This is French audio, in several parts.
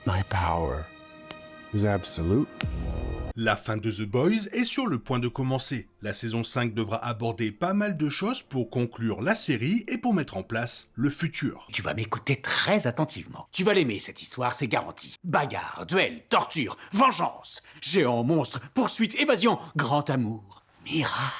My power is absolute. La fin de The Boys est sur le point de commencer. La saison 5 devra aborder pas mal de choses pour conclure la série et pour mettre en place le futur. Tu vas m'écouter très attentivement. Tu vas l'aimer, cette histoire, c'est garanti. Bagarre, duel, torture, vengeance, géant, monstre, poursuite, évasion, grand amour, miracle.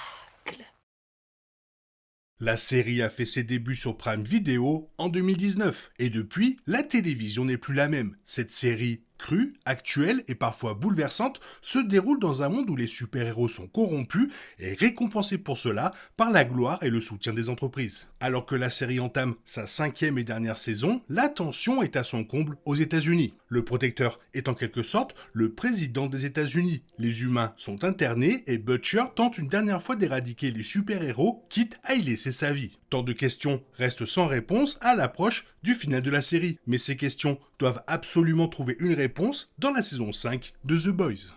La série a fait ses débuts sur Prime Video en 2019 et depuis, la télévision n'est plus la même. Cette série crue, actuelle et parfois bouleversante se déroule dans un monde où les super-héros sont corrompus et récompensés pour cela par la gloire et le soutien des entreprises. Alors que la série entame sa 5e et dernière saison, la tension est à son comble aux États-Unis. Le Protecteur est en quelque sorte le président des États-Unis. Les humains sont internés et Butcher tente une dernière fois d'éradiquer les super-héros, quitte à y laisser sa vie. Tant de questions restent sans réponse à l'approche du final de la série, mais ces questions doivent absolument trouver une réponse dans la saison 5 de The Boys.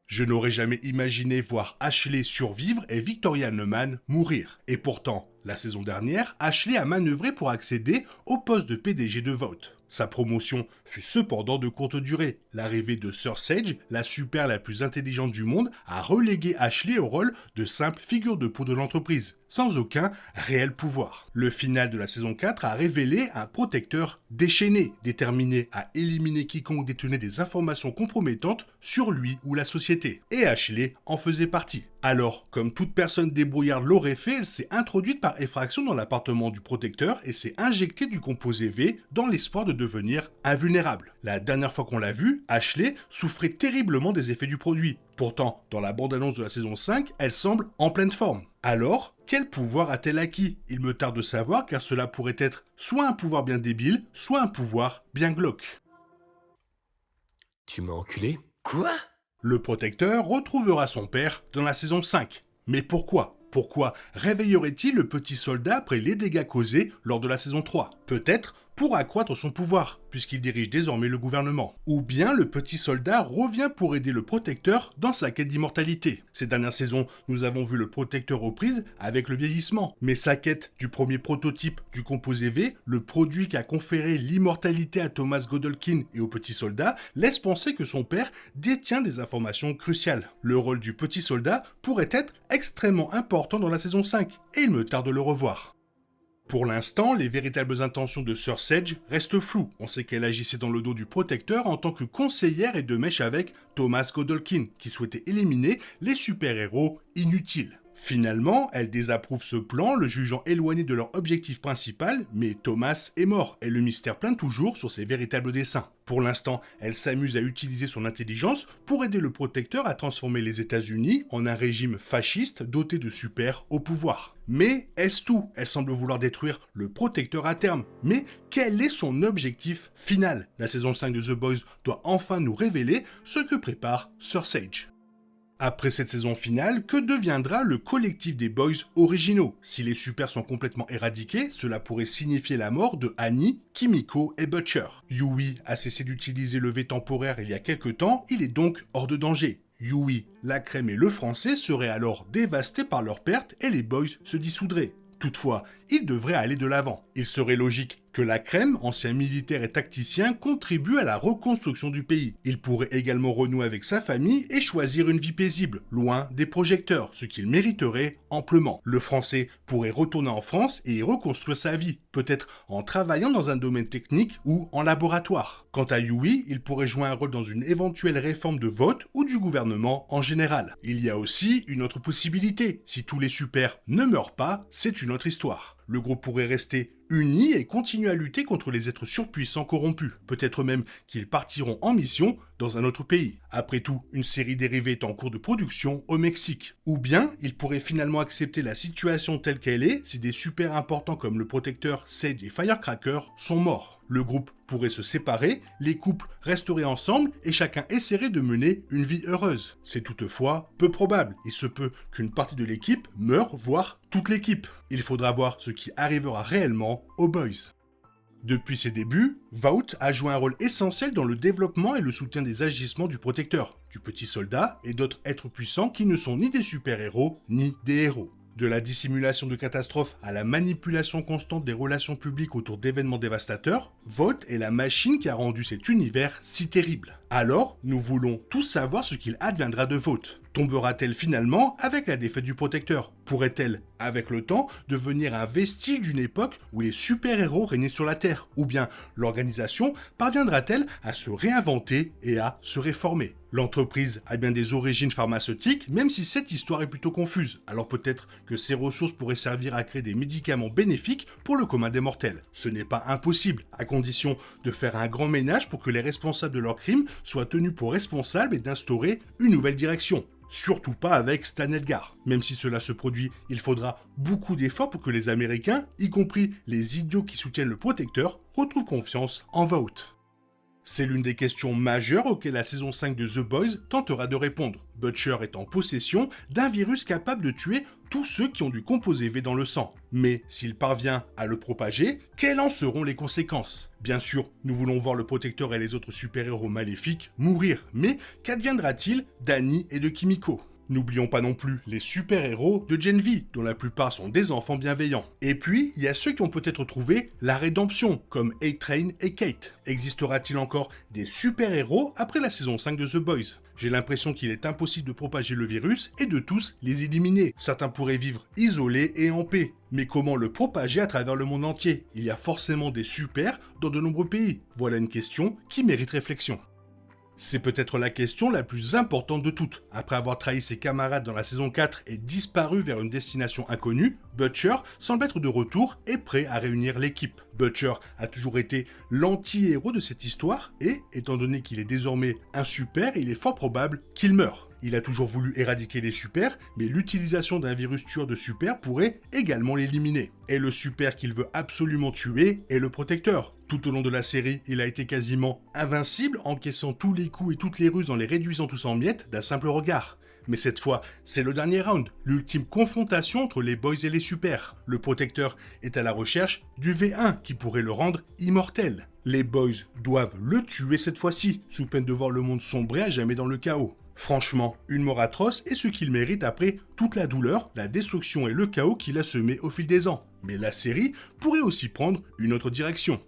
Je n'aurais jamais imaginé voir Ashley survivre et Victoria Neuman mourir. Et pourtant, la saison dernière, Ashley a manœuvré pour accéder au poste de PDG de Vought. Sa promotion fut cependant de courte durée. L'arrivée de Sir Sage, la super la plus intelligente du monde, a relégué Ashley au rôle de simple figure de proue de l'entreprise, sans aucun réel pouvoir. Le final de la saison 4 a révélé un protecteur déchaîné, déterminé à éliminer quiconque détenait des informations compromettantes sur lui ou la société. Et Ashley en faisait partie. Alors, comme toute personne débrouillarde l'aurait fait, elle s'est introduite par effraction dans l'appartement du protecteur et s'est injectée du composé V dans l'espoir de devenir invulnérable. La dernière fois qu'on l'a vue, Ashley souffrait terriblement des effets du produit. Pourtant, dans la bande-annonce de la saison 5, elle semble en pleine forme. Alors, quel pouvoir a-t-elle acquis ? Il me tarde de savoir car cela pourrait être soit un pouvoir bien débile, soit un pouvoir bien glauque. Tu m'as enculé? Quoi ? Le protecteur retrouvera son père dans la saison 5. Mais pourquoi ? Pourquoi réveillerait-il le petit soldat après les dégâts causés lors de la saison 3 ? Peut-être pour accroître son pouvoir, puisqu'il dirige désormais le gouvernement. Ou bien le petit soldat revient pour aider le protecteur dans sa quête d'immortalité. Ces dernières saisons, nous avons vu le protecteur aux prises avec le vieillissement. Mais sa quête du premier prototype du composé V, le produit qui a conféré l'immortalité à Thomas Godolkin et au petit soldat, laisse penser que son père détient des informations cruciales. Le rôle du petit soldat pourrait être extrêmement important dans la saison 5, et il me tarde de le revoir. Pour l'instant, les véritables intentions de Sir Sage restent floues. On sait qu'elle agissait dans le dos du protecteur en tant que conseillère et de mèche avec Thomas Godolkin, qui souhaitait éliminer les super-héros inutiles. Finalement, elle désapprouve ce plan, le jugeant éloigné de leur objectif principal, mais Thomas est mort, et le mystère plane toujours sur ses véritables desseins. Pour l'instant, elle s'amuse à utiliser son intelligence pour aider le protecteur à transformer les États-Unis en un régime fasciste doté de super au pouvoir. Mais est-ce tout ? Elle semble vouloir détruire le protecteur à terme. Mais quel est son objectif final ? La saison 5 de The Boys doit enfin nous révéler ce que prépare Sir Sage. Après cette saison finale, que deviendra le collectif des Boys originaux ? Si les super sont complètement éradiqués, cela pourrait signifier la mort de Annie, Kimiko et Butcher. Yui a cessé d'utiliser le V temporaire il y a quelques temps, il est donc hors de danger. Yui, la crème et le français seraient alors dévastés par leur perte et les Boys se dissoudraient. Toutefois, il devrait aller de l'avant. Il serait logique que la crème, ancien militaire et tacticien, contribue à la reconstruction du pays. Il pourrait également renouer avec sa famille et choisir une vie paisible, loin des projecteurs, ce qu'il mériterait amplement. Le français pourrait retourner en France et y reconstruire sa vie, peut-être en travaillant dans un domaine technique ou en laboratoire. Quant à Yui, il pourrait jouer un rôle dans une éventuelle réforme de vote ou du gouvernement en général. Il y a aussi une autre possibilité. Si tous les super ne meurent pas, c'est une autre histoire. Le groupe pourrait rester uni et continuer à lutter contre les êtres surpuissants corrompus. Peut-être même qu'ils partiront en mission dans un autre pays. Après tout, une série dérivée est en cours de production au Mexique. Ou bien, ils pourraient finalement accepter la situation telle qu'elle est si des super importants comme le protecteur, Sage et Firecracker sont morts. Le groupe pourrait se séparer, les couples resteraient ensemble et chacun essaierait de mener une vie heureuse. C'est toutefois peu probable. Il se peut qu'une partie de l'équipe meure, voire toute l'équipe. Il faudra voir ce qui arrivera réellement aux Boys. Depuis ses débuts, Vought a joué un rôle essentiel dans le développement et le soutien des agissements du protecteur, du petit soldat et d'autres êtres puissants qui ne sont ni des super-héros ni des héros. De la dissimulation de catastrophes à la manipulation constante des relations publiques autour d'événements dévastateurs, Vought est la machine qui a rendu cet univers si terrible. Alors, nous voulons tous savoir ce qu'il adviendra de Vought. Tombera-t-elle finalement avec la défaite du Protecteur? Pourrait-elle, avec le temps, devenir un vestige d'une époque où les super-héros régnaient sur la Terre? Ou bien l'organisation parviendra-t-elle à se réinventer et à se réformer? L'entreprise a bien des origines pharmaceutiques, même si cette histoire est plutôt confuse. Alors peut-être que ces ressources pourraient servir à créer des médicaments bénéfiques pour le commun des mortels. Ce n'est pas impossible, à condition de faire un grand ménage pour que les responsables de leurs crimes soient tenus pour responsables et d'instaurer une nouvelle direction. Surtout pas avec Stan Edgar. Même si cela se produit, il faudra beaucoup d'efforts pour que les Américains, y compris les idiots qui soutiennent le Protecteur, retrouvent confiance en Vought. C'est l'une des questions majeures auxquelles la saison 5 de The Boys tentera de répondre. Butcher est en possession d'un virus capable de tuer tous ceux qui ont du composé V dans le sang. Mais s'il parvient à le propager, quelles en seront les conséquences? Bien sûr, nous voulons voir le Protecteur et les autres super-héros maléfiques mourir, mais qu'adviendra-t-il d'Annie et de Kimiko? N'oublions pas non plus les super-héros de Gen V, dont la plupart sont des enfants bienveillants. Et puis, il y a ceux qui ont peut-être trouvé la rédemption, comme A-Train et Kate. Existera-t-il encore des super-héros après la saison 5 de The Boys? J'ai l'impression qu'il est impossible de propager le virus et de tous les éliminer. Certains pourraient vivre isolés et en paix. Mais comment le propager à travers le monde entier? Il y a forcément des super dans de nombreux pays. Voilà une question qui mérite réflexion. C'est peut-être la question la plus importante de toutes. Après avoir trahi ses camarades dans la saison 4 et disparu vers une destination inconnue, Butcher semble être de retour et prêt à réunir l'équipe. Butcher a toujours été l'anti-héros de cette histoire et, étant donné qu'il est désormais un super, il est fort probable qu'il meure. Il a toujours voulu éradiquer les super, mais l'utilisation d'un virus tueur de super pourrait également l'éliminer. Et le super qu'il veut absolument tuer est le Protecteur. Tout au long de la série, il a été quasiment invincible, encaissant tous les coups et toutes les ruses en les réduisant tous en miettes d'un simple regard. Mais cette fois, c'est le dernier round, l'ultime confrontation entre les boys et les super. Le Protecteur est à la recherche du V1 qui pourrait le rendre immortel. Les boys doivent le tuer cette fois-ci, sous peine de voir le monde sombrer à jamais dans le chaos. Franchement, une mort atroce est ce qu'il mérite après toute la douleur, la destruction et le chaos qu'il a semé au fil des ans. Mais la série pourrait aussi prendre une autre direction.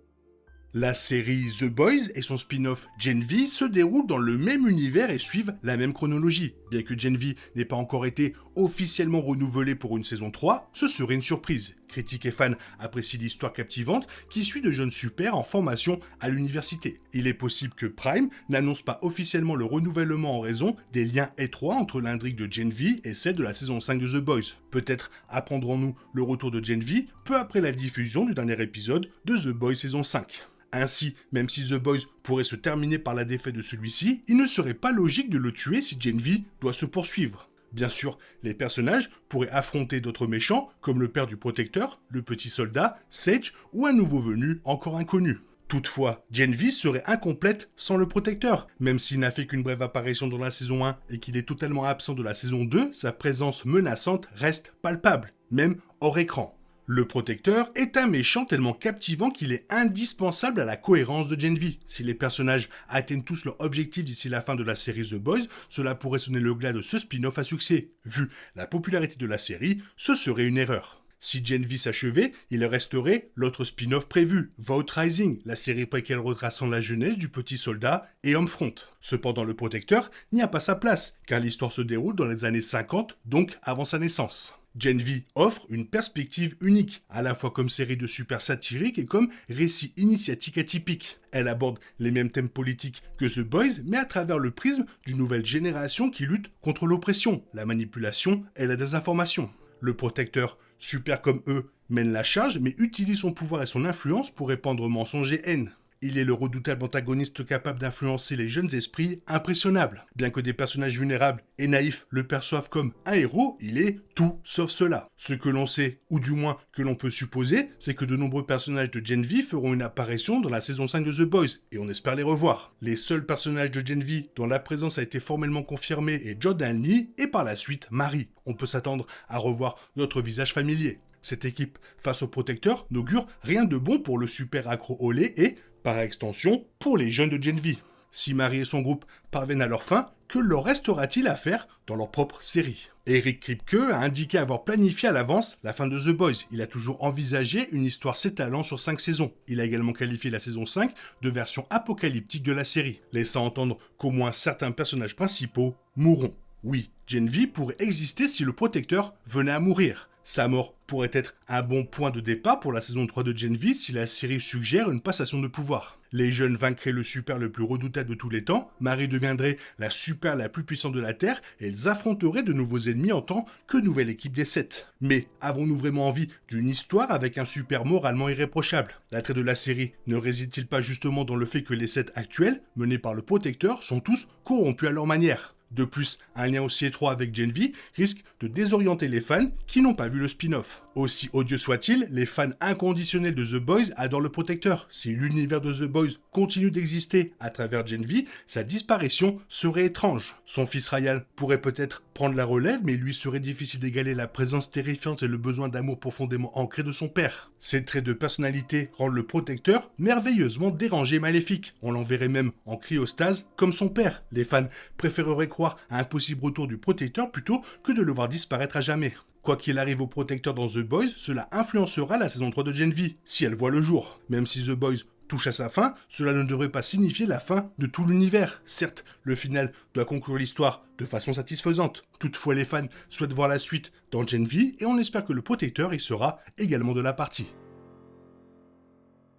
La série The Boys et son spin-off Gen V se déroulent dans le même univers et suivent la même chronologie. Bien que Gen V n'ait pas encore été officiellement renouvelé pour une saison 3, ce serait une surprise. Critiques et fans apprécient l'histoire captivante qui suit de jeunes super en formation à l'université. Il est possible que Prime n'annonce pas officiellement le renouvellement en raison des liens étroits entre l'intrigue de Gen V et celle de la saison 5 de The Boys. Peut-être apprendrons-nous le retour de Gen V peu après la diffusion du dernier épisode de The Boys saison 5. Ainsi, même si The Boys pourrait se terminer par la défaite de celui-ci, il ne serait pas logique de le tuer si Gen V doit se poursuivre. Bien sûr, les personnages pourraient affronter d'autres méchants, comme le père du Protecteur, le petit soldat, Sage ou un nouveau venu encore inconnu. Toutefois, Gen V serait incomplète sans le Protecteur. Même s'il n'a fait qu'une brève apparition dans la saison 1 et qu'il est totalement absent de la saison 2, sa présence menaçante reste palpable, même hors écran. Le Protecteur est un méchant tellement captivant qu'il est indispensable à la cohérence de Gen V. Si les personnages atteignent tous leur objectif d'ici la fin de la série The Boys, cela pourrait sonner le glas de ce spin-off à succès. Vu la popularité de la série, ce serait une erreur. Si Gen V s'achevait, il resterait l'autre spin-off prévu, Vought Rising, la série préquelle retraçant la jeunesse du petit soldat et Homefront. Cependant, le Protecteur n'y a pas sa place, car l'histoire se déroule dans les années 50, donc avant sa naissance. Gen V offre une perspective unique, à la fois comme série de super satirique et comme récit initiatique atypique. Elle aborde les mêmes thèmes politiques que The Boys, mais à travers le prisme d'une nouvelle génération qui lutte contre l'oppression, la manipulation et la désinformation. Le Protecteur, super comme eux, mène la charge, mais utilise son pouvoir et son influence pour répandre mensonges et haine. Il est le redoutable antagoniste capable d'influencer les jeunes esprits impressionnables. Bien que des personnages vulnérables et naïfs le perçoivent comme un héros, il est tout sauf cela. Ce que l'on sait, ou du moins que l'on peut supposer, c'est que de nombreux personnages de Gen V feront une apparition dans la saison 5 de The Boys, et on espère les revoir. Les seuls personnages de Gen V dont la présence a été formellement confirmée est Jordan Lee et par la suite Marie. On peut s'attendre à revoir d'autres visages familiers. Cette équipe face au Protecteur n'augure rien de bon pour le super accro au lait et, par extension, pour les jeunes de Gen V. Si Marie et son groupe parviennent à leur fin, Que leur restera-t-il à faire dans leur propre série? Eric Kripke a indiqué avoir planifié à l'avance la fin de The Boys. Il a toujours envisagé une histoire s'étalant sur 5 saisons. Il a également qualifié la saison 5 de version apocalyptique de la série, laissant entendre qu'au moins certains personnages principaux mourront. Oui, Gen V pourrait exister si le protecteur venait à mourir. Sa mort pourrait être un bon point de départ pour la saison 3 de Gen V si la série suggère une passation de pouvoir. Les jeunes vaincraient le super le plus redoutable de tous les temps, Marie deviendrait la super la plus puissante de la Terre et ils affronteraient de nouveaux ennemis en tant que nouvelle équipe des 7. Mais avons-nous vraiment envie d'une histoire avec un super moralement irréprochable? L'attrait de la série ne réside-t-il pas justement dans le fait que les 7 actuels, menés par le protecteur, sont tous corrompus à leur manière? De plus, un lien aussi étroit avec Gen V risque de désorienter les fans qui n'ont pas vu le spin-off. Aussi odieux soit-il, les fans inconditionnels de The Boys adorent le protecteur. Si l'univers de The Boys continue d'exister à travers Gen V, sa disparition serait étrange. Son fils Ryan pourrait peut-être prendre la relève, mais il lui serait difficile d'égaler la présence terrifiante et le besoin d'amour profondément ancré de son père. Ces traits de personnalité rendent le protecteur merveilleusement dérangé et maléfique. On l'enverrait même en cryostase comme son père. Les fans préféreraient croire à un possible retour du protecteur plutôt que de le voir disparaître à jamais. Quoi qu'il arrive au protecteur dans The Boys, cela influencera la saison 3 de Gen V, si elle voit le jour. Même si The Boys touche à sa fin, cela ne devrait pas signifier la fin de tout l'univers. Certes, le final doit conclure l'histoire de façon satisfaisante. Toutefois, les fans souhaitent voir la suite dans Gen V et on espère que le protecteur y sera également de la partie.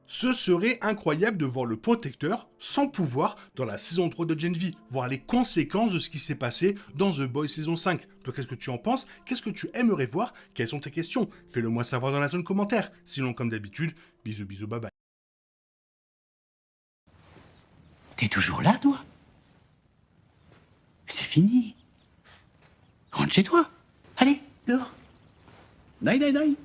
Ce serait incroyable de voir le protecteur sans pouvoir dans la saison 3 de Gen V, voir les conséquences de ce qui s'est passé dans The Boys saison 5. Toi, qu'est-ce que tu en penses? Qu'est-ce que tu aimerais voir? Quelles sont tes questions? Fais-le moi savoir dans la zone commentaire. Sinon, comme d'habitude, bisous bisous, bye bye. T'es toujours là, toi? C'est fini. Rentre chez toi. Allez, dehors. Night, night, night.